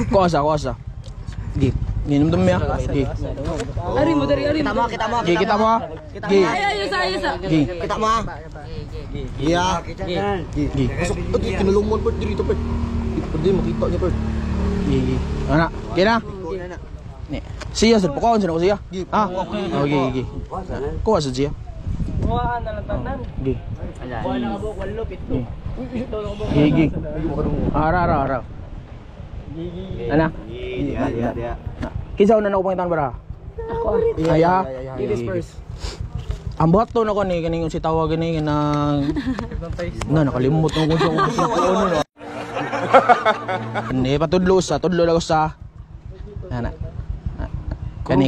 Kuasa. Gi. Ginom dum ya. Gi. Ari mo dari ari. Kita mo. Gi kita mo. Gi. Ayo sa. Gi. Kita mo. Iya. Gi. Masuk lagi kinulungan per diri to per. Pwede makita niya per. Gi. Ana, kina. Ni. Siya sa pokon sa ko siya. Ah. Okay. Kuha sa siya. Kuhaan na lang tanan. Gi. Kuha na kabuk wallo pitlo. Gi. Ara. Ana. Dia. Kinsa una na ko pangitan bara? Ako. Aya. Ladies first. Ang buhat to na ko ni kaning si tawag gani nang nakalimot na ko siya ano. Ni patudlo lang sa. Ana. Kani.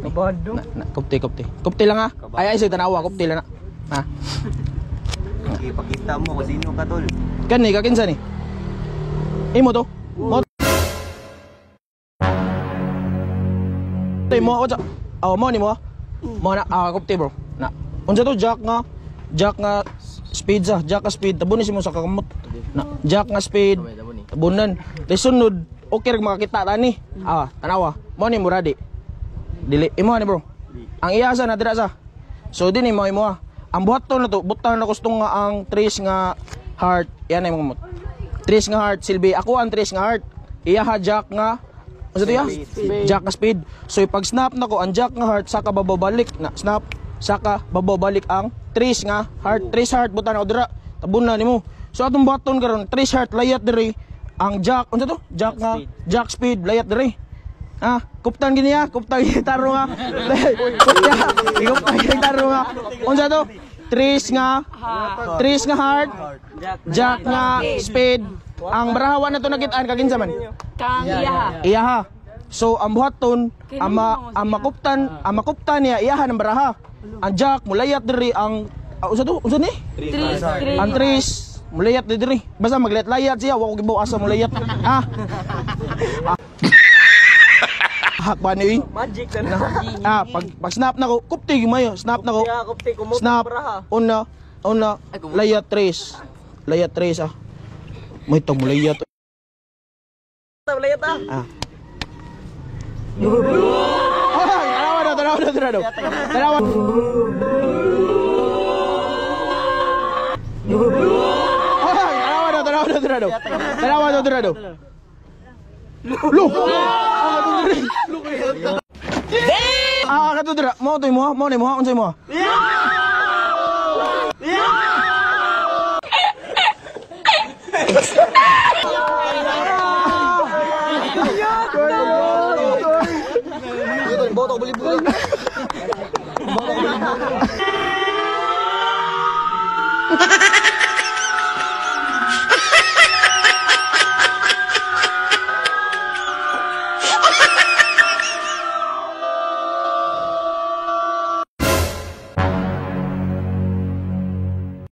Kabado. Kupti. Kupti lang ha. Ay sa tanawa, kupti lang na. Ha. Ipakita mo kung sino ka tol. Kani ka kinsa ni? Imo to. Mo. Mo ko sa. Mo ni mo. Mo na kupti bro. Na. Unsa to jack nga speed sa, jack ka speed. Tabunis mo sa kakamot. Na, jack nga speed. Tabunan. Tay sunod, okay ra makakita tani. Tanawa. Mo ni muradi. Dili imo ni bro. Ang iyasa na dira sa. So din imo. Ang buhaton na to, butang na gustong nga ang trace nga heart. Yan ay mga mot. Trace nga heart silbi. Ako ang trace nga heart. Iya ha jack nga. Ano to ya? Jack nga speed. So pag snap na ko ang jack nga heart saka babalik na snap saka babalik ang trace nga heart. Trace heart butang na dira. Tabunan nimo. So atong buhaton karon trace heart layat diri ang jack. Ano to? Jack nga jack speed layat diri. Kuptan gini ya, kuptan gini taro nga. Kuptan gini taro nga. Unsa to? Trace nga heart, jack nga speed. Ang barahawan na to nakitaan kaginsa man. Kang Iyaha. So ang buhaton, ang makuptan niya iyaha ng baraha. Ang jack mulayat diri ang unsa to? Unsa ni? Ang trace mulayat diri. Basta maglayat siya, wa ko gibaw asa mulayat. Hakpan ni magic na. Pag snap na ko, kupti gimayo, snap na ko. Kupti kumot Snap. baraha. Una, layat trace. Layat trace May tong layat. Layat Tanawa. Katudra. Mo to mo, mo ni mo, unsay mo? Boto beli-beli. Boto beli-beli.